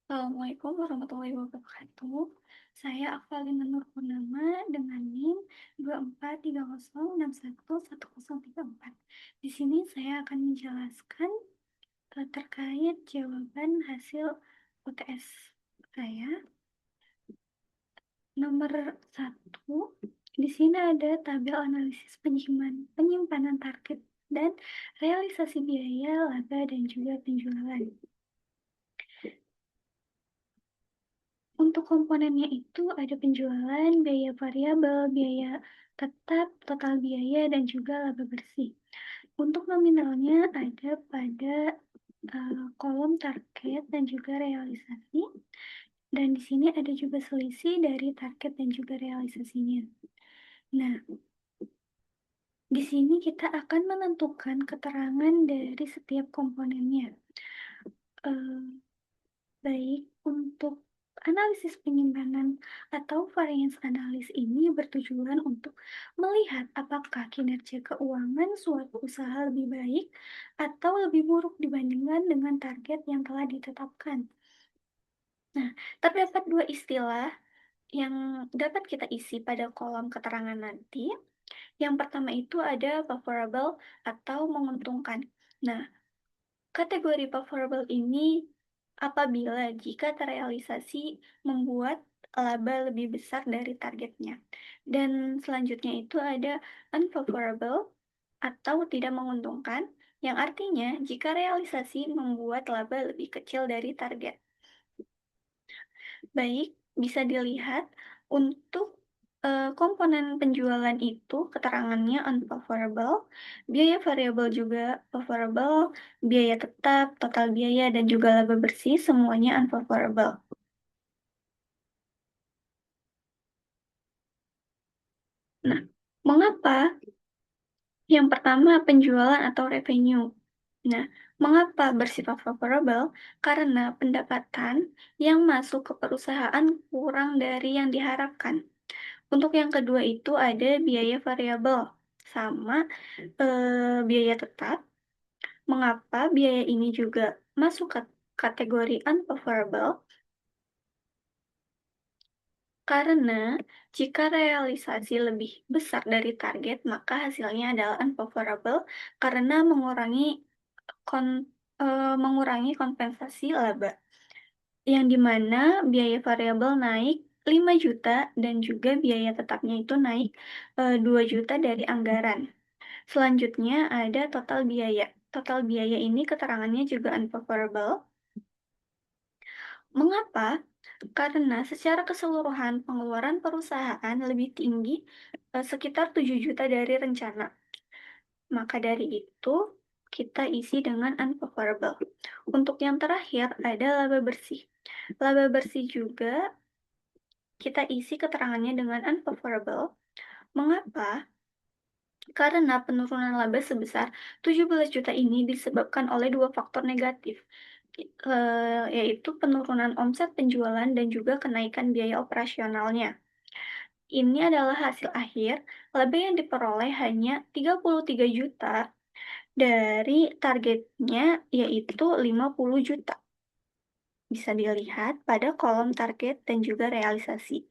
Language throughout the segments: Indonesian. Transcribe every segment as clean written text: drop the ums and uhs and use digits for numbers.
Assalamualaikum warahmatullahi wabarakatuh. Saya Akvalina Nurpurnama dengan NIM 2430611034. Di sini saya akan menjelaskan terkait jawaban hasil UTS saya. Nomor 1, di sini ada tabel analisis penyimpanan target dan realisasi biaya, laba, dan juga penjualan. Untuk komponennya itu ada penjualan, biaya variabel, biaya tetap, total biaya, dan juga laba bersih. Untuk nominalnya ada pada kolom target dan juga realisasi. Dan di sini ada juga selisih dari target dan juga realisasinya. Nah, di sini kita akan menentukan keterangan dari setiap komponennya. Baik, untuk analisis penyimpanan atau variance analysis ini bertujuan untuk melihat apakah kinerja keuangan suatu usaha lebih baik atau lebih buruk dibandingkan dengan target yang telah ditetapkan. Nah, terdapat dua istilah yang dapat kita isi pada kolom keterangan nanti. Yang pertama itu ada favorable atau menguntungkan. Nah, kategori favorable ini apabila jika terrealisasi membuat laba lebih besar dari targetnya. Dan selanjutnya itu ada unfavorable atau tidak menguntungkan, yang artinya jika realisasi membuat laba lebih kecil dari target. Baik, bisa dilihat untuk komponen penjualan itu keterangannya unfavorable, biaya variabel juga favorable, biaya tetap, total biaya, dan juga laba bersih semuanya unfavorable. Nah, mengapa? Yang pertama penjualan atau revenue. Nah, mengapa bersifat favorable? Karena pendapatan yang masuk ke perusahaan kurang dari yang diharapkan. Untuk yang kedua itu ada biaya variabel sama biaya tetap. Mengapa biaya ini juga masuk ke kategori unfavorable? Karena jika realisasi lebih besar dari target, maka hasilnya adalah unfavorable karena mengurangi kompensasi laba. Yang dimana biaya variabel naik 5 juta dan juga biaya tetapnya itu naik 2 juta dari anggaran. Selanjutnya ada total biaya. Total biaya ini keterangannya juga unfavorable. Mengapa? Karena secara keseluruhan pengeluaran perusahaan lebih tinggi sekitar 7 juta dari rencana. Maka dari itu kita isi dengan unfavorable. Untuk yang terakhir ada laba bersih. Laba bersih juga kita isi keterangannya dengan unfavorable. Mengapa? Karena penurunan laba sebesar 17 juta ini disebabkan oleh dua faktor negatif, yaitu penurunan omset penjualan dan juga kenaikan biaya operasionalnya. Ini adalah hasil akhir, laba yang diperoleh hanya 33 juta dari targetnya yaitu 50 juta. Bisa dilihat pada kolom target dan juga realisasi.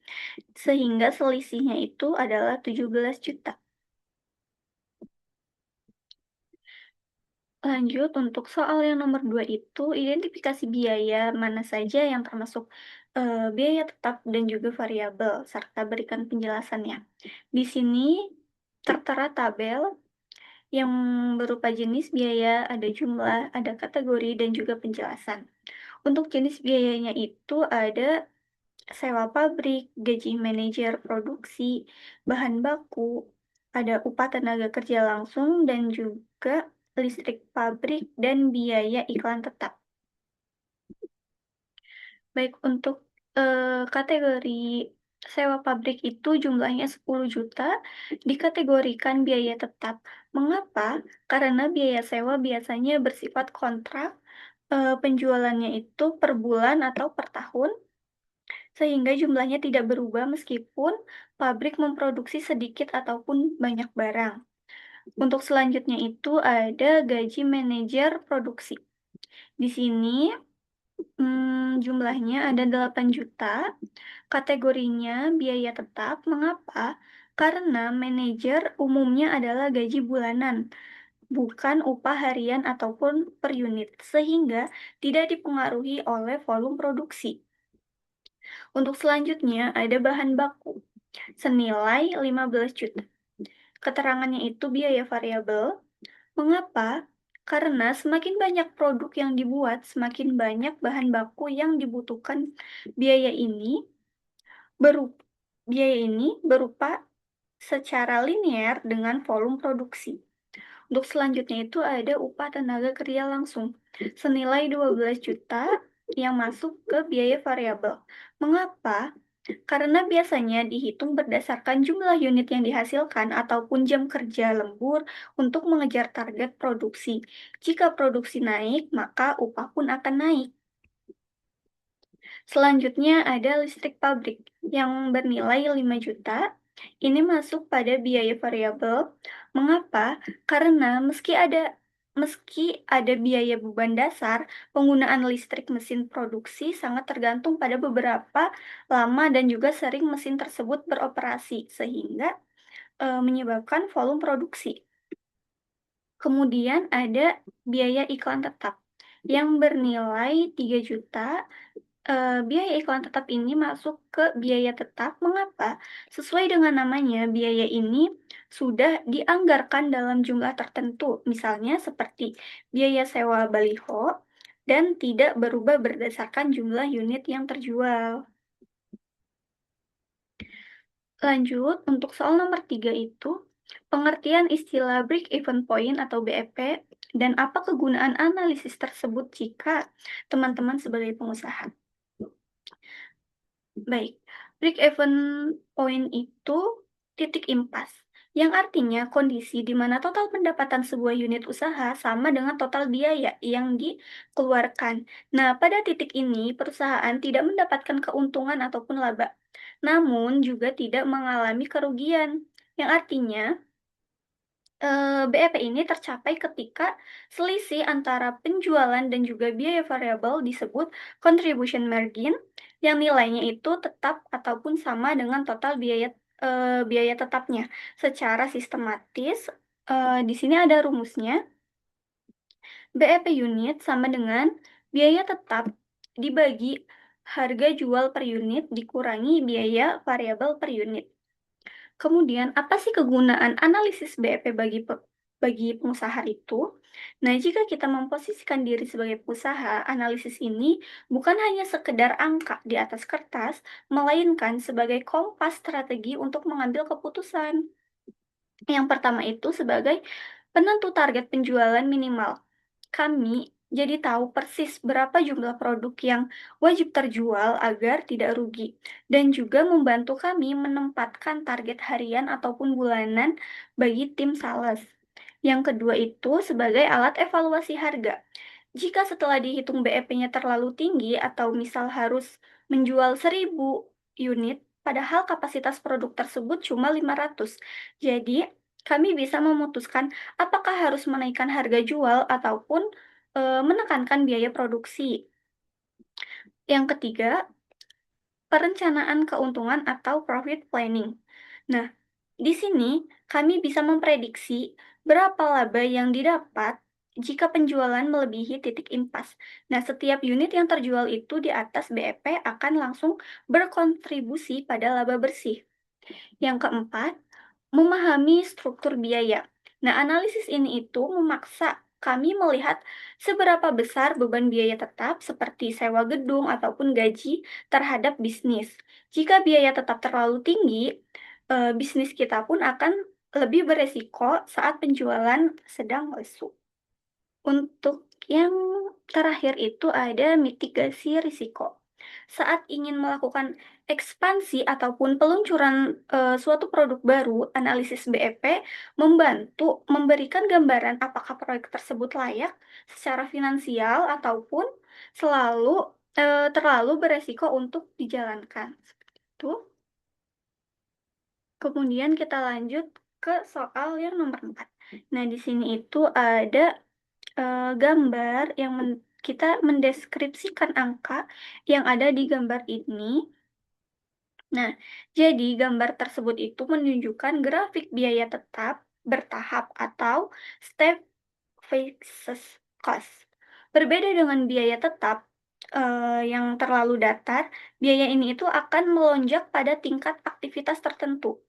Sehingga selisihnya itu adalah 17 juta. Lanjut, untuk soal yang nomor 2 itu, identifikasi biaya mana saja yang termasuk biaya tetap dan juga variabel, serta berikan penjelasannya. Di sini tertera tabel yang berupa jenis biaya, ada jumlah, ada kategori, dan juga penjelasan. Untuk jenis biayanya itu ada sewa pabrik, gaji manajer produksi, bahan baku, ada upah tenaga kerja langsung, dan juga listrik pabrik dan biaya iklan tetap. Baik, untuk kategori sewa pabrik itu jumlahnya 10 juta, dikategorikan biaya tetap. Mengapa? Karena biaya sewa biasanya bersifat kontrak, penjualannya itu per bulan atau per tahun, sehingga jumlahnya tidak berubah meskipun pabrik memproduksi sedikit ataupun banyak barang. Untuk selanjutnya itu ada gaji manajer produksi. Di sini Jumlahnya ada 8 juta, kategorinya biaya tetap. Mengapa? Karena manajer umumnya adalah gaji bulanan, bukan upah harian ataupun per unit, sehingga tidak dipengaruhi oleh volume produksi. Untuk selanjutnya ada bahan baku, senilai 15 juta. Keterangannya itu biaya variabel. Mengapa? Karena semakin banyak produk yang dibuat, semakin banyak bahan baku yang dibutuhkan. Biaya ini berupa, biaya ini berupa secara linear dengan volume produksi. Untuk selanjutnya itu ada upah tenaga kerja langsung senilai 12 juta yang masuk ke biaya variabel. Mengapa? Karena biasanya dihitung berdasarkan jumlah unit yang dihasilkan ataupun jam kerja lembur untuk mengejar target produksi. Jika produksi naik, maka upah pun akan naik. Selanjutnya ada listrik pabrik yang bernilai 5 juta. Ini masuk pada biaya variabel. Mengapa? Karena meski ada biaya beban dasar, penggunaan listrik mesin produksi sangat tergantung pada beberapa lama dan juga sering mesin tersebut beroperasi, sehingga menyebabkan volume produksi. Kemudian ada biaya iklan tetap yang bernilai 3 juta. Biaya iklan tetap ini masuk ke biaya tetap. Mengapa? Sesuai dengan namanya, biaya ini sudah dianggarkan dalam jumlah tertentu, misalnya seperti biaya sewa baliho dan tidak berubah berdasarkan jumlah unit yang terjual. Lanjut, untuk soal nomor 3 itu, pengertian istilah break-even point atau BEP dan apa kegunaan analisis tersebut jika teman-teman sebagai pengusaha. Baik, break-even point itu titik impas, yang artinya kondisi di mana total pendapatan sebuah unit usaha sama dengan total biaya yang dikeluarkan. Nah, pada titik ini perusahaan tidak mendapatkan keuntungan ataupun laba, namun juga tidak mengalami kerugian, yang artinya BEP ini tercapai ketika selisih antara penjualan dan juga biaya variabel disebut contribution margin, yang nilainya itu tetap ataupun sama dengan total biaya tetapnya. Secara sistematis, di sini ada rumusnya, BEP unit sama dengan biaya tetap dibagi harga jual per unit dikurangi biaya variabel per unit. Kemudian, apa sih kegunaan analisis BEP bagi pengusaha itu? Nah, jika kita memposisikan diri sebagai pengusaha, analisis ini bukan hanya sekedar angka di atas kertas, melainkan sebagai kompas strategi untuk mengambil keputusan. Yang pertama itu sebagai penentu target penjualan minimal. Kami jadi tahu persis berapa jumlah produk yang wajib terjual agar tidak rugi, dan juga membantu kami menempatkan target harian ataupun bulanan bagi tim sales. Yang kedua itu sebagai alat evaluasi harga. Jika setelah dihitung BEP-nya terlalu tinggi atau misal harus menjual 1.000 unit, padahal kapasitas produk tersebut cuma 500. Jadi, kami bisa memutuskan apakah harus menaikkan harga jual ataupun menekankan biaya produksi. Yang ketiga, perencanaan keuntungan atau profit planning. Nah, di sini kami bisa memprediksi berapa laba yang didapat jika penjualan melebihi titik impas. Nah, setiap unit yang terjual itu di atas BEP akan langsung berkontribusi pada laba bersih. Yang keempat, memahami struktur biaya. Nah, analisis ini itu memaksa kami melihat seberapa besar beban biaya tetap seperti sewa gedung ataupun gaji terhadap bisnis. Jika biaya tetap terlalu tinggi, bisnis kita pun akan lebih beresiko saat penjualan sedang lesu. Untuk yang terakhir itu ada mitigasi risiko. Saat ingin melakukan ekspansi ataupun peluncuran suatu produk baru, analisis BEP membantu memberikan gambaran apakah proyek tersebut layak secara finansial ataupun terlalu beresiko untuk dijalankan. Itu. Kemudian kita lanjut ke soal yang nomor 4. Nah, di sini itu ada gambar yang kita mendeskripsikan angka yang ada di gambar ini. Nah, jadi gambar tersebut itu menunjukkan grafik biaya tetap bertahap atau step phases cost. Berbeda dengan biaya tetap yang terlalu datar, biaya ini itu akan melonjak pada tingkat aktivitas tertentu.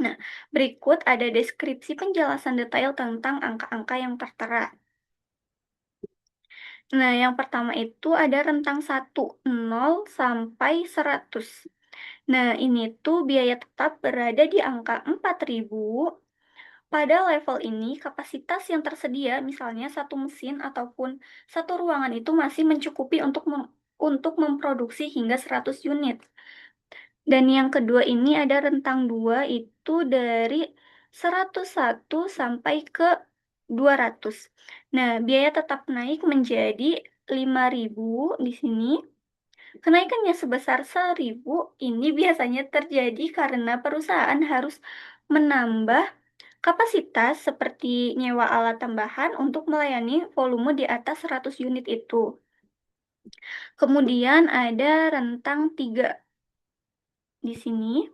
Nah, berikut ada deskripsi penjelasan detail tentang angka-angka yang tertera. Nah, yang pertama itu ada rentang 1, 0 sampai 100. Nah, ini tuh biaya tetap berada di angka 4.000. Pada level ini, kapasitas yang tersedia, misalnya satu mesin ataupun satu ruangan itu masih mencukupi untuk memproduksi hingga 100 unit. Dan yang kedua ini ada rentang 2 itu dari 101 sampai ke 200. Nah, biaya tetap naik menjadi 5.000 di sini. Kenaikannya sebesar 1.000 ini biasanya terjadi karena perusahaan harus menambah kapasitas seperti nyewa alat tambahan untuk melayani volume di atas 100 unit itu. Kemudian ada rentang 3 di sini.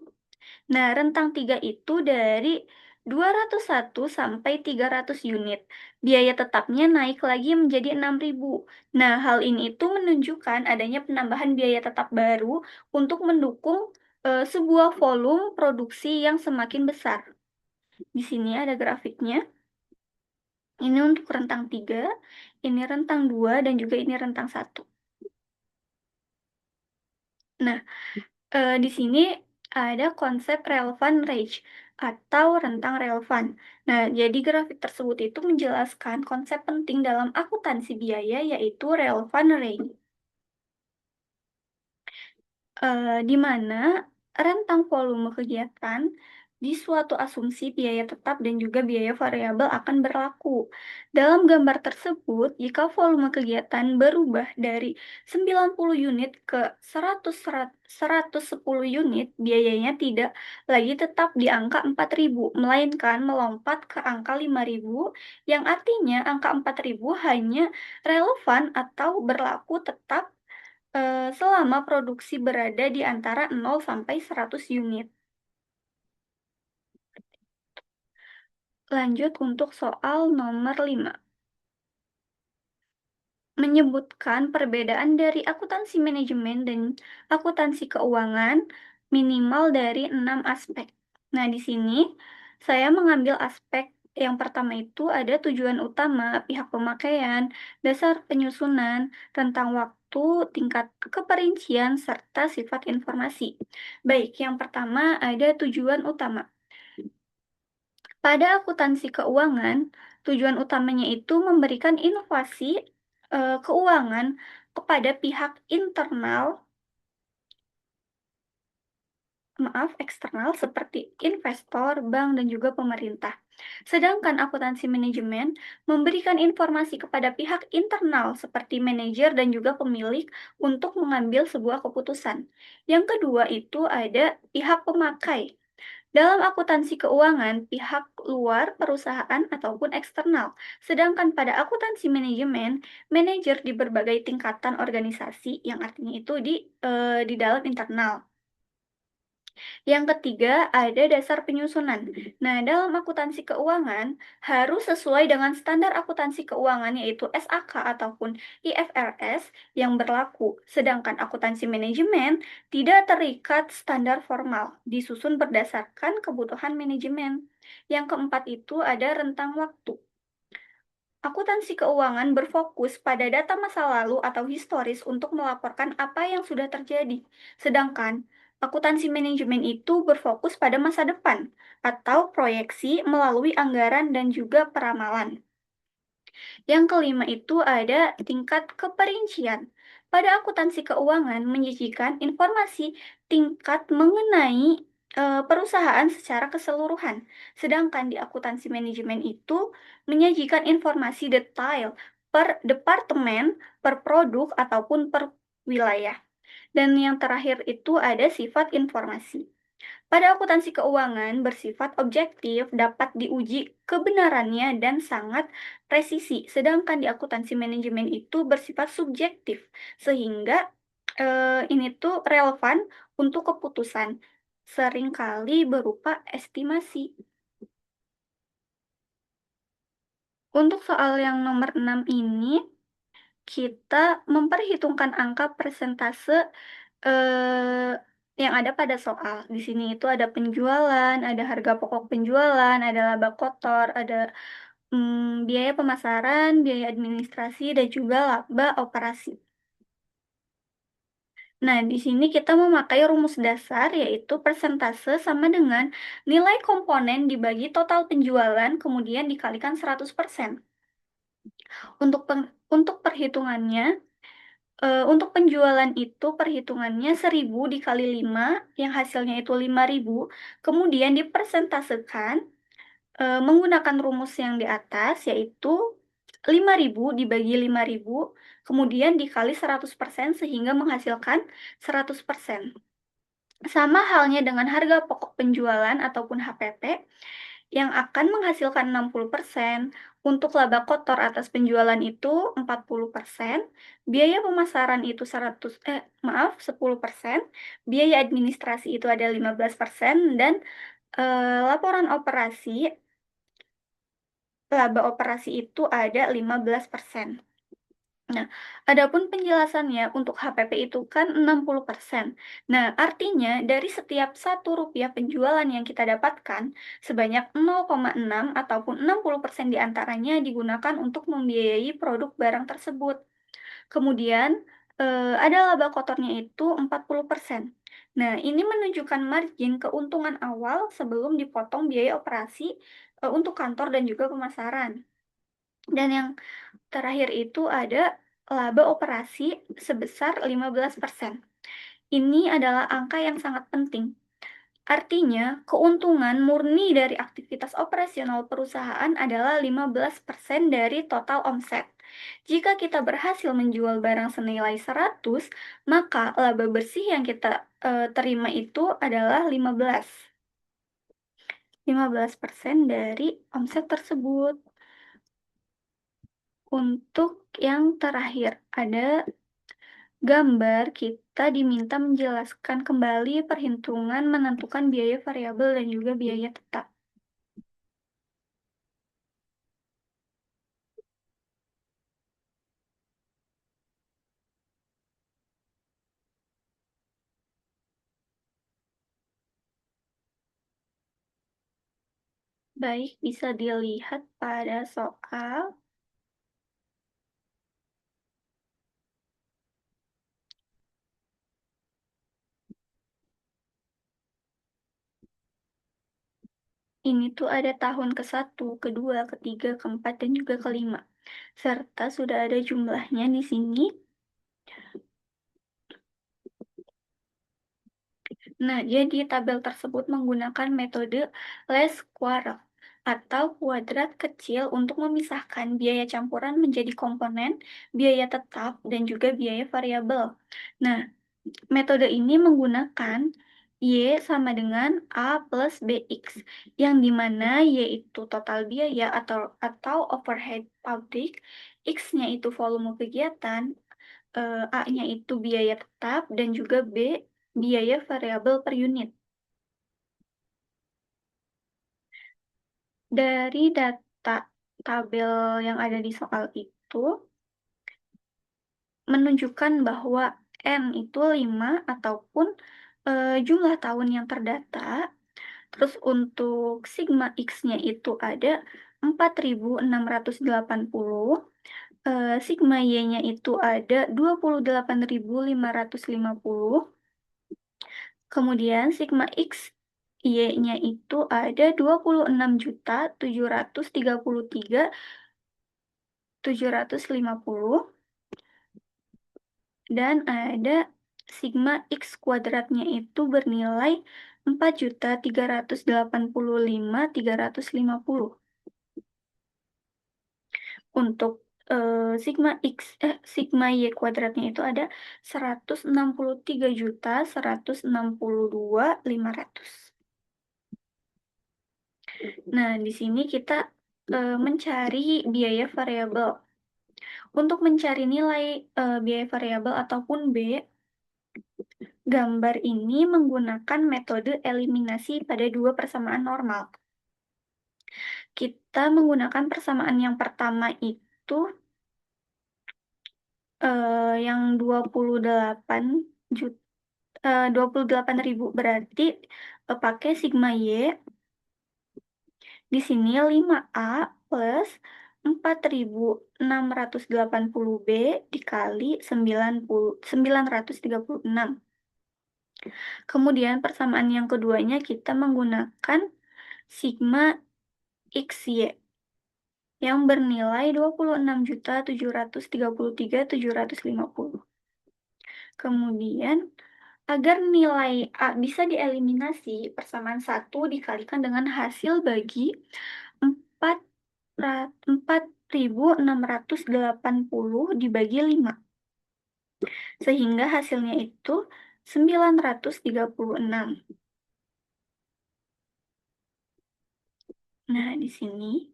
Nah, rentang 3 itu dari 201 sampai 300 unit. Biaya tetapnya naik lagi menjadi 6.000. Nah, hal ini itu menunjukkan adanya penambahan biaya tetap baru untuk mendukung sebuah volume produksi yang semakin besar. Di sini ada grafiknya. Ini untuk rentang 3, ini rentang 2, dan juga ini rentang 1. Nah, di sini ada konsep relevant range atau rentang relevan. Nah, jadi grafik tersebut itu menjelaskan konsep penting dalam akuntansi biaya yaitu relevant range. Di mana rentang volume kegiatan di suatu asumsi biaya tetap dan juga biaya variabel akan berlaku. Dalam gambar tersebut, jika volume kegiatan berubah dari 90 unit ke 110 unit, biayanya tidak lagi tetap di angka 4.000, melainkan melompat ke angka 5.000, yang artinya angka 4.000 hanya relevan atau berlaku tetap selama produksi berada di antara 0 sampai 100 unit. Lanjut untuk soal nomor 5. Menyebutkan perbedaan dari akuntansi manajemen dan akuntansi keuangan minimal dari 6 aspek. Nah, di sini saya mengambil aspek yang pertama itu ada tujuan utama, pihak pemakaian, dasar penyusunan, rentang waktu, tingkat keperincian, serta sifat informasi. Baik, yang pertama ada tujuan utama. Pada akuntansi keuangan, tujuan utamanya itu memberikan inovasi keuangan kepada pihak internal, eksternal seperti investor, bank, dan juga pemerintah. Sedangkan akuntansi manajemen memberikan informasi kepada pihak internal seperti manajer dan juga pemilik untuk mengambil sebuah keputusan. Yang kedua itu ada pihak pemakai. Dalam akuntansi keuangan, pihak luar perusahaan ataupun eksternal. Sedangkan pada akuntansi manajemen, manajer di berbagai tingkatan organisasi yang artinya itu di dalam internal. Yang ketiga, ada dasar penyusunan. Nah, dalam akuntansi keuangan harus sesuai dengan standar akuntansi keuangan yaitu SAK ataupun IFRS yang berlaku. Sedangkan akuntansi manajemen tidak terikat standar formal, disusun berdasarkan kebutuhan manajemen. Yang keempat itu ada rentang waktu. Akuntansi keuangan berfokus pada data masa lalu atau historis untuk melaporkan apa yang sudah terjadi. Sedangkan akuntansi manajemen itu berfokus pada masa depan atau proyeksi melalui anggaran dan juga peramalan. Yang kelima itu ada tingkat keperincian. Pada akuntansi keuangan menyajikan informasi tingkat mengenai perusahaan secara keseluruhan. Sedangkan di akuntansi manajemen itu menyajikan informasi detail per departemen, per produk ataupun per wilayah. Dan yang terakhir itu ada sifat informasi. Pada akuntansi keuangan bersifat objektif, dapat diuji kebenarannya dan sangat presisi, sedangkan di akuntansi manajemen itu bersifat subjektif, sehingga ini tuh relevan untuk keputusan, seringkali berupa estimasi. Untuk soal yang nomor 6 ini, kita memperhitungkan angka persentase Eee, yang ada pada soal. Di sini itu ada penjualan, ada harga pokok penjualan, ada laba kotor, ada, biaya pemasaran, biaya administrasi, dan juga laba operasi. Nah, di sini kita memakai rumus dasar, yaitu persentase sama dengan nilai komponen dibagi total penjualan, kemudian dikalikan 100%. Untuk perhitungannya, untuk penjualan itu perhitungannya 1.000 dikali 5 yang hasilnya itu 5.000 kemudian dipersentasekan, menggunakan rumus yang di atas, yaitu 5.000 dibagi 5.000 kemudian dikali 100% sehingga menghasilkan 100%. Sama halnya dengan harga pokok penjualan ataupun HPP yang akan menghasilkan 60%, untuk laba kotor atas penjualan itu 40%, biaya pemasaran itu 10%, biaya administrasi itu ada 15%, dan, laporan operasi, laba operasi itu ada 15%. Nah, adapun penjelasannya untuk HPP itu kan 60%. Nah, artinya dari setiap Rp1 penjualan yang kita dapatkan, sebanyak 0,6 ataupun 60% diantaranya digunakan untuk membiayai produk barang tersebut. Kemudian, ada laba kotornya itu 40%. Nah, ini menunjukkan margin keuntungan awal sebelum dipotong biaya operasi, untuk kantor dan juga pemasaran. Dan yang terakhir itu ada laba operasi sebesar 15%. Ini adalah angka yang sangat penting. Artinya, keuntungan murni dari aktivitas operasional perusahaan adalah 15% dari total omset. Jika kita berhasil menjual barang senilai 100, maka laba bersih yang kita terima itu adalah 15% dari omset tersebut. Untuk yang terakhir, ada gambar, kita diminta menjelaskan kembali perhitungan menentukan biaya variabel dan juga biaya tetap. Baik, bisa dilihat pada soal ini tuh ada tahun ke-1, kedua, ketiga, keempat, dan juga kelima. Serta sudah ada jumlahnya di sini. Nah, jadi tabel tersebut menggunakan metode least square atau kuadrat kecil untuk memisahkan biaya campuran menjadi komponen, biaya tetap, dan juga biaya variabel. Nah, metode ini menggunakan Y sama dengan A plus BX, yang dimana Y itu total biaya atau overhead pabrik, X-nya itu volume kegiatan, A-nya itu biaya tetap, dan juga B biaya variabel per unit. Dari data tabel yang ada di soal itu, menunjukkan bahwa N itu 5 ataupun, jumlah tahun yang terdata. Terus untuk sigma X-nya itu ada 4.680, sigma Y-nya itu ada 28.550, kemudian sigma X Y-nya itu ada 26.733.750, dan ada sigma X kuadratnya itu bernilai 4.385.350. Untuk sigma Y kuadratnya itu ada 163.162.500. Nah, di sini kita mencari biaya variabel. Untuk mencari nilai biaya variabel ataupun B, gambar ini menggunakan metode eliminasi pada dua persamaan normal. Kita menggunakan persamaan yang pertama itu yang 28.000 berarti pakai sigma Y. Di sini 5A plus 4.680B dikali 936. Kemudian persamaan yang keduanya kita menggunakan sigma XY yang bernilai 26.733.750. Kemudian, agar nilai A bisa dieliminasi, persamaan 1 dikalikan dengan hasil bagi 4.680 dibagi 5. Sehingga hasilnya itu 936. Nah, di sini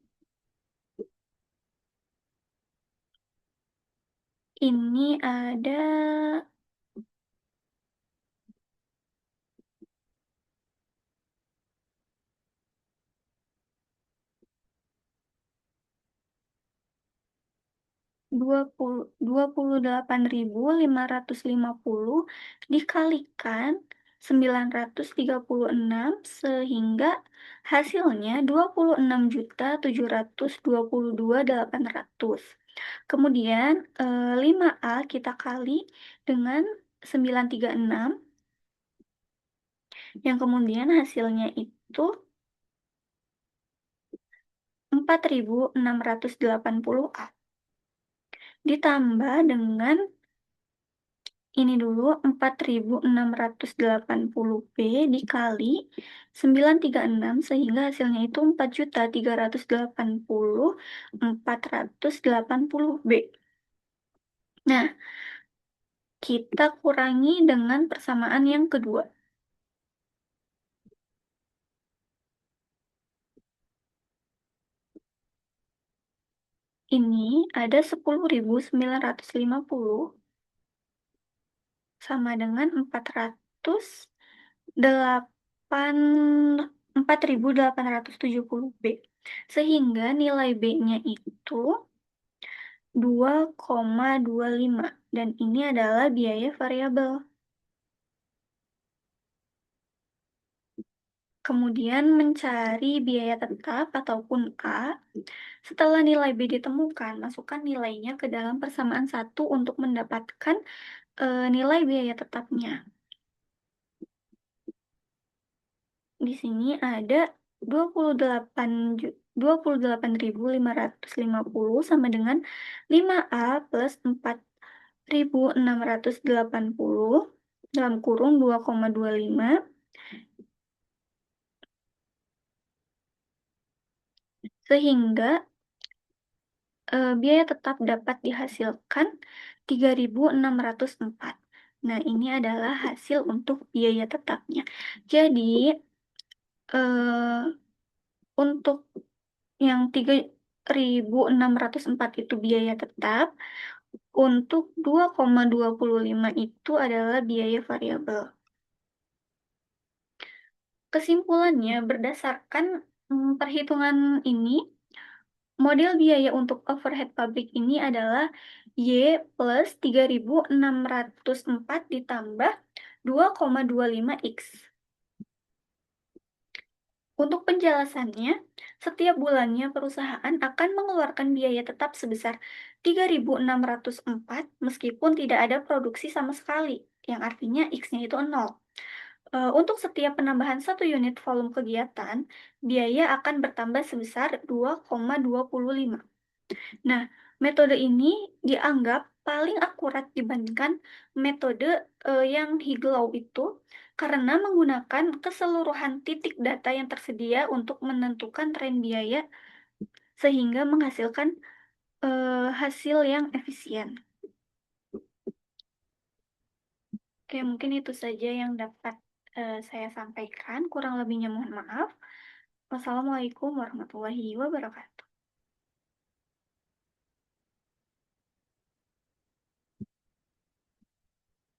ini ada 28.550 dikalikan 936 sehingga hasilnya 26.722.800. Kemudian 5A kita kali dengan 936 yang kemudian hasilnya itu 4.680A ditambah dengan ini dulu 4.680B dikali 936 sehingga hasilnya itu 4.380.480B. Nah, kita kurangi dengan persamaan yang kedua. Ini ada 10.950 sama dengan 4.870B. Sehingga nilai B-nya itu 2,25 dan ini adalah biaya variabel. Kemudian mencari biaya tetap ataupun A. Setelah nilai B ditemukan, masukkan nilainya ke dalam persamaan 1 untuk mendapatkan nilai biaya tetapnya. Di sini ada 28.550 sama dengan 5A plus 4.680 dalam kurung 2,25 sehingga biaya tetap dapat dihasilkan 3.604. Nah, ini adalah hasil untuk biaya tetapnya. Jadi, untuk yang 3.604 itu biaya tetap, untuk 2,25 itu adalah biaya variabel. Kesimpulannya, berdasarkan perhitungan ini, model biaya untuk overhead pabrik ini adalah Y plus 3.604 ditambah 2,25X. Untuk penjelasannya, setiap bulannya perusahaan akan mengeluarkan biaya tetap sebesar 3.604 meskipun tidak ada produksi sama sekali, yang artinya X-nya itu 0. Untuk setiap penambahan 1 unit volume kegiatan, biaya akan bertambah sebesar 2,25. Nah, metode ini dianggap paling akurat dibandingkan metode yang Higlow itu karena menggunakan keseluruhan titik data yang tersedia untuk menentukan tren biaya sehingga menghasilkan hasil yang efisien. Oke, mungkin itu saja yang dapat, saya sampaikan, kurang lebihnya mohon maaf. Wassalamualaikum warahmatullahi wabarakatuh.